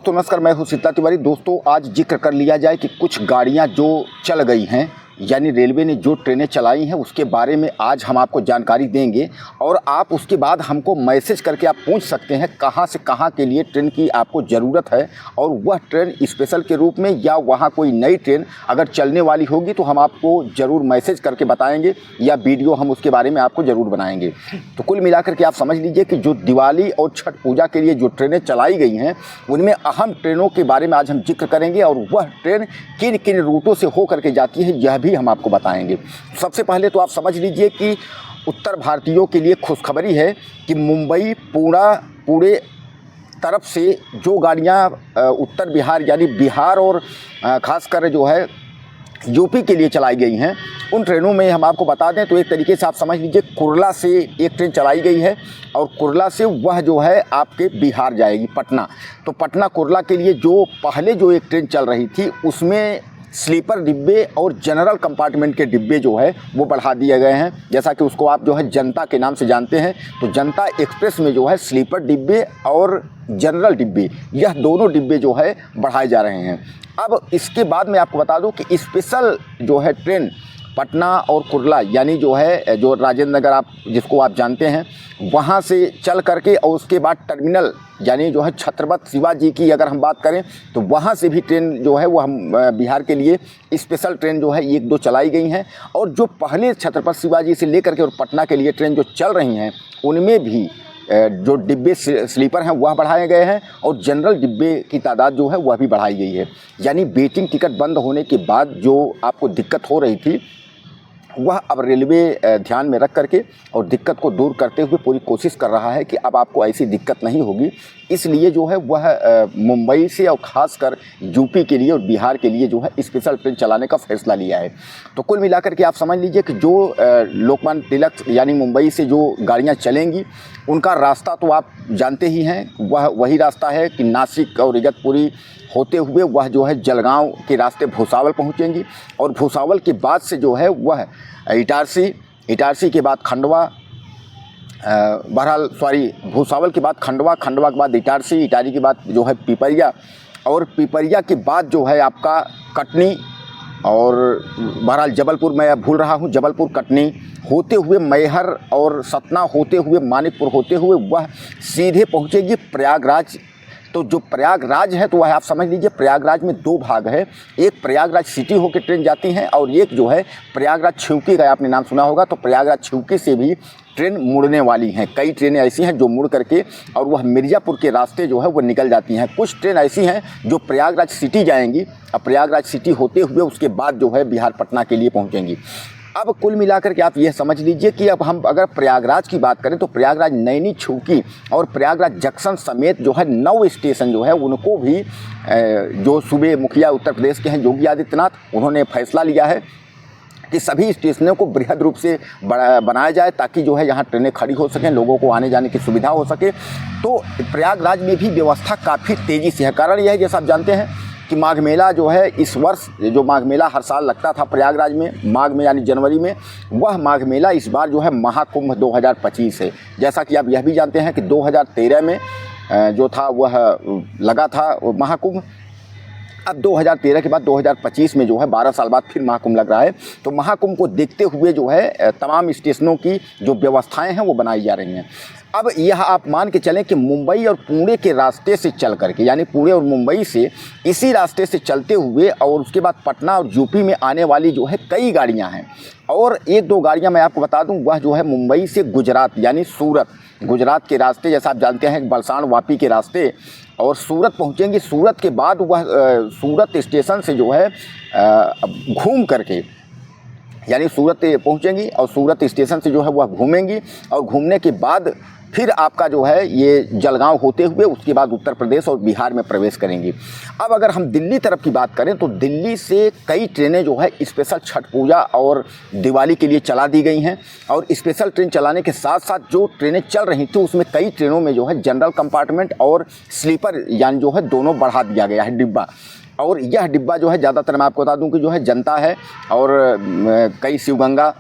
दोस्तों नमस्कार, मैं हूं सीता तिवारी। दोस्तों आज जिक्र कर लिया जाए कि कुछ गाड़ियां जो चल गई हैं, यानी रेलवे ने जो ट्रेनें चलाई हैं उसके बारे में आज हम आपको जानकारी देंगे। और आप उसके बाद हमको मैसेज करके आप पूछ सकते हैं कहां से कहां के लिए ट्रेन की आपको ज़रूरत है, और वह ट्रेन स्पेशल के रूप में या वहां कोई नई ट्रेन अगर चलने वाली होगी तो हम आपको ज़रूर मैसेज करके बताएंगे या वीडियो हम उसके बारे में आपको ज़रूर बनाएंगे। तो कुल मिलाकर के आप समझ लीजिए कि जो दिवाली और छठ पूजा के लिए जो ट्रेनें चलाई गई हैं उनमें अहम ट्रेनों के बारे में आज हम जिक्र करेंगे, और वह ट्रेन किन किन रूटों से हो करके जाती है यह भी हम आपको बताएंगे। सबसे पहले तो आप समझ लीजिए कि उत्तर भारतीयों के लिए खुशखबरी है कि मुंबई पूरे तरफ से जो गाड़ियां उत्तर बिहार यानी बिहार और खासकर जो है यूपी के लिए चलाई गई हैं, उन ट्रेनों में हम आपको बता दें तो एक तरीके से आप समझ लीजिए कुर्ला से एक ट्रेन चलाई गई है, और कुर्ला से वह जो है आपके बिहार जाएगी पटना। तो पटना कुर्ला के लिए जो पहले जो एक ट्रेन चल रही थी उसमें स्लीपर डिब्बे और जनरल कंपार्टमेंट के डिब्बे जो है वो बढ़ा दिए गए हैं। जैसा कि उसको आप जो है जनता के नाम से जानते हैं, तो जनता एक्सप्रेस में जो है स्लीपर डिब्बे और जनरल डिब्बे, यह दोनों डिब्बे जो है बढ़ाए जा रहे हैं। अब इसके बाद मैं आपको बता दूं कि स्पेशल जो है ट्रेन पटना और कुर्ला यानी जो है जो राजेंद्र नगर आप जिसको आप जानते हैं वहाँ से चल करके, और उसके बाद टर्मिनल यानी जो है छत्रपति शिवाजी की अगर हम बात करें तो वहाँ से भी ट्रेन जो है वो हम बिहार के लिए स्पेशल ट्रेन जो है एक दो चलाई गई हैं। और जो पहले छत्रपति शिवाजी से लेकर के और पटना के लिए ट्रेन जो चल रही हैं उनमें भी जो डिब्बे स्लीपर हैं वह बढ़ाए गए हैं, और जनरल डिब्बे की तादाद जो है वह भी बढ़ाई गई है। यानी वेटिंग टिकट बंद होने के बाद जो आपको दिक्कत हो रही थी वह अब रेलवे ध्यान में रख करके और दिक्कत को दूर करते हुए पूरी कोशिश कर रहा है कि अब आपको ऐसी दिक्कत नहीं होगी। इसलिए जो है वह मुंबई से और ख़ासकर यूपी के लिए और बिहार के लिए जो है स्पेशल ट्रेन चलाने का फैसला लिया है। तो कुल मिलाकर के आप समझ लीजिए कि जो लोकमान्य तिलक यानी मुंबई से जो गाड़ियाँ चलेंगी उनका रास्ता तो आप जानते ही हैं, वह वही रास्ता है कि नासिक और इगतपुरी होते हुए वह जो है जलगांव के रास्ते भुसावल पहुंचेंगी, और भुसावल के बाद से जो है वह इटारसी के बाद खंडवा, भुसावल के बाद खंडवा के बाद इटारसी के बाद जो है पिपरिया, और पिपरिया के बाद जो है आपका कटनी, और बहरहाल जबलपुर, मैं भूल रहा हूँ, जबलपुर कटनी होते हुए मैहर और सतना होते हुए मानिकपुर होते हुए वह सीधे पहुँचेगी प्रयागराज। तो जो प्रयागराज है तो वह आप समझ लीजिए प्रयागराज में दो भाग है, एक प्रयागराज सिटी होकर ट्रेन जाती हैं और एक जो है प्रयागराज छिवकी का आपने नाम सुना होगा। तो प्रयागराज छिवकी से भी ट्रेन मुड़ने वाली हैं। कई ट्रेनें ऐसी हैं जो मुड़ करके और वह मिर्ज़ापुर के रास्ते जो है वो निकल जाती हैं। कुछ ट्रेन ऐसी हैं जो प्रयागराज सिटी जाएंगी और प्रयागराज सिटी होते हुए उसके बाद जो है बिहार पटना के लिए पहुँचेंगी। अब कुल मिलाकर के आप यह समझ लीजिए कि अब हम अगर प्रयागराज की बात करें तो प्रयागराज नैनी छिवकी और प्रयागराज जंक्शन समेत जो है 9 स्टेशन जो है उनको भी जो सूबे मुखिया उत्तर प्रदेश के हैं योगी आदित्यनाथ, उन्होंने फैसला लिया है कि सभी स्टेशनों को बृहद रूप से बनाया जाए ताकि जो है यहाँ ट्रेनें खड़ी हो सकें, लोगों को आने जाने की सुविधा हो सके। तो प्रयागराज में भी व्यवस्था काफ़ी तेज़ी से है। कारण यह है जैसा आप जानते हैं कि माघ मेला जो है इस वर्ष, जो माघ मेला हर साल लगता था प्रयागराज में माघ में यानी जनवरी में, वह माघ मेला इस बार जो है महाकुंभ 2025 है। जैसा कि आप यह भी जानते हैं कि 2013 में जो था वह लगा था महाकुंभ। अब 2013 के बाद 2025 में जो है 12 साल बाद फिर महाकुंभ लग रहा है। तो महाकुंभ को देखते हुए जो है तमाम स्टेशनों की जो व्यवस्थाएं हैं वो बनाई जा रही हैं। अब यह आप मान के चलें कि मुंबई और पुणे के रास्ते से चल करके, यानी पुणे और मुंबई से इसी रास्ते से चलते हुए और उसके बाद पटना और यूपी में आने वाली जो है कई गाड़ियां हैं। और एक दो गाड़ियां मैं आपको बता दूं, वह जो है मुंबई से गुजरात यानी गुजरात के रास्ते, जैसा आप जानते हैं बलसाड़ वापी के रास्ते, और सूरत पहुंचेंगी। सूरत के बाद वह सूरत स्टेशन से जो है घूम करके, यानी सूरत पहुंचेंगी और सूरत स्टेशन से जो है वह घूमेंगी, और घूमने के बाद फिर आपका जो है ये जलगांव होते हुए उसके बाद उत्तर प्रदेश और बिहार में प्रवेश करेंगी। अब अगर हम दिल्ली तरफ की बात करें तो दिल्ली से कई ट्रेनें जो है स्पेशल छठ पूजा और दिवाली के लिए चला दी गई हैं, और स्पेशल ट्रेन चलाने के साथ साथ जो ट्रेनें चल रही थी उसमें कई ट्रेनों में जो है जनरल कंपार्टमेंट और स्लीपर यानी जो है दोनों बढ़ा दिया गया है डिब्बा। और यह डिब्बा जो है ज़्यादातर मैं आपको बता दूं कि जो है जनता है और कई शिवगंगा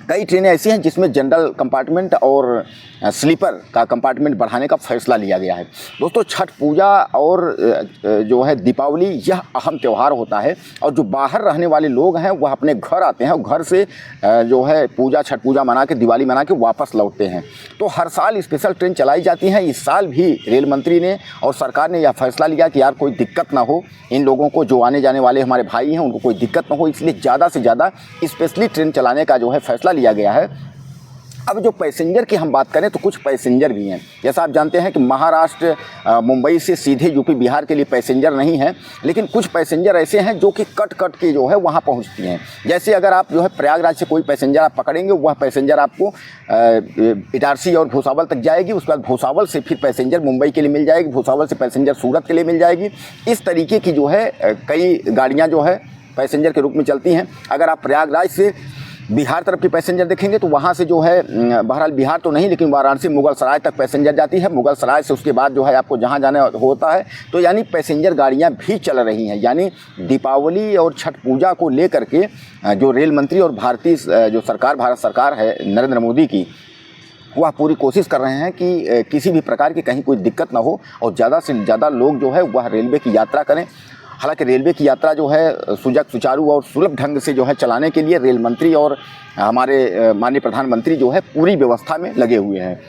कई ट्रेनें ऐसी हैं जिसमें जनरल कंपार्टमेंट और स्लीपर का कंपार्टमेंट बढ़ाने का फैसला लिया गया है। दोस्तों, छठ पूजा और जो है दीपावली, यह अहम त्यौहार होता है और जो बाहर रहने वाले लोग हैं वह अपने घर आते हैं और घर से जो है छठ पूजा मना के, दिवाली मना के वापस लौटते हैं। तो हर साल स्पेशल ट्रेन चलाई जाती हैं। इस साल भी रेल मंत्री ने और सरकार ने यह फैसला लिया कि यार कोई दिक्कत ना हो, इन लोगों को, जो आने जाने वाले हमारे भाई हैं उनको कोई दिक्कत ना हो, इसलिए ज़्यादा से ज़्यादा स्पेशली ट्रेन चलाने का जो है फैसला लिया गया है। अब जो पैसेंजर की हम बात करें तो कुछ पैसेंजर भी हैं। जैसा आप जानते हैं कि महाराष्ट्र मुंबई से सीधे यूपी बिहार के लिए पैसेंजर नहीं हैं, लेकिन कुछ पैसेंजर ऐसे हैं जो कि कट के जो है वहाँ पहुँचती हैं। जैसे अगर आप जो है प्रयागराज से कोई पैसेंजर आप पकड़ेंगे, वह पैसेंजर आपको इटारसी और भुसावल तक जाएगी। उसके बाद भुसावल से फिर पैसेंजर मुंबई के लिए मिल जाएगी, भुसावल से पैसेंजर सूरत के लिए मिल जाएगी। इस तरीके की जो है कई गाड़ियाँ जो है पैसेंजर के रूप में चलती हैं। अगर आप प्रयागराज से बिहार तरफ की पैसेंजर देखेंगे तो वहाँ से जो है, बहरहाल बिहार तो नहीं लेकिन वाराणसी मुगल सराय तक पैसेंजर जाती है। मुगल सराय से उसके बाद जो है आपको जहाँ जाना होता है, तो यानी पैसेंजर गाड़ियाँ भी चल रही हैं। यानी दीपावली और छठ पूजा को लेकर के जो रेल मंत्री और भारतीय जो सरकार, भारत सरकार है नरेंद्र मोदी की, वह पूरी कोशिश कर रहे हैं कि किसी भी प्रकार की कहीं कोई दिक्कत ना हो और ज़्यादा से ज़्यादा लोग जो है वह रेलवे की यात्रा करें। हालांकि रेलवे की यात्रा जो है सुचारू और सुलभ ढंग से जो है चलाने के लिए रेल मंत्री और हमारे माननीय प्रधानमंत्री जो है पूरी व्यवस्था में लगे हुए हैं।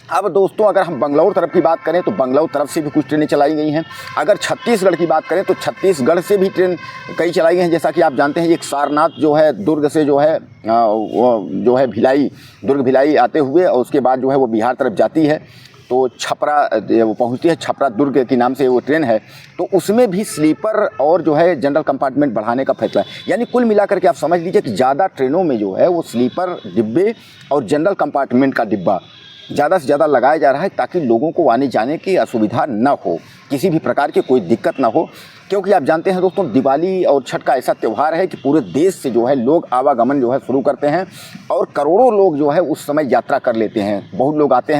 अब दोस्तों, अगर हम बंगलौर तरफ की बात करें तो बंगलौर तरफ से भी कुछ ट्रेनें चलाई गई हैं। अगर छत्तीसगढ़ की बात करें तो छत्तीसगढ़ से भी ट्रेन कई चलाई गई हैं। जैसा कि आप जानते हैं, एक सारनाथ जो है दुर्ग से जो है वो जो है दुर्ग भिलाई आते हुए और उसके बाद जो है वो बिहार तरफ जाती है, तो छपरा वो पहुंचती है। छपरा दुर्ग के नाम से वो ट्रेन है, तो उसमें भी स्लीपर और जो है जनरल कंपार्टमेंट बढ़ाने का फैसला है। यानी कुल मिलाकर के आप समझ लीजिए कि ज़्यादा ट्रेनों में जो है वो स्लीपर डिब्बे और जनरल कंपार्टमेंट का डिब्बा ज़्यादा से ज़्यादा लगाया जा रहा है, ताकि लोगों को आने जाने की असुविधा न हो, किसी भी प्रकार की कोई दिक्कत ना हो। क्योंकि आप जानते हैं दोस्तों, दिवाली और छठ का ऐसा त्यौहार है कि पूरे देश से जो है लोग आवागमन जो है शुरू करते हैं और करोड़ों लोग जो है उस समय यात्रा कर लेते हैं। बहुत लोग आते हैं।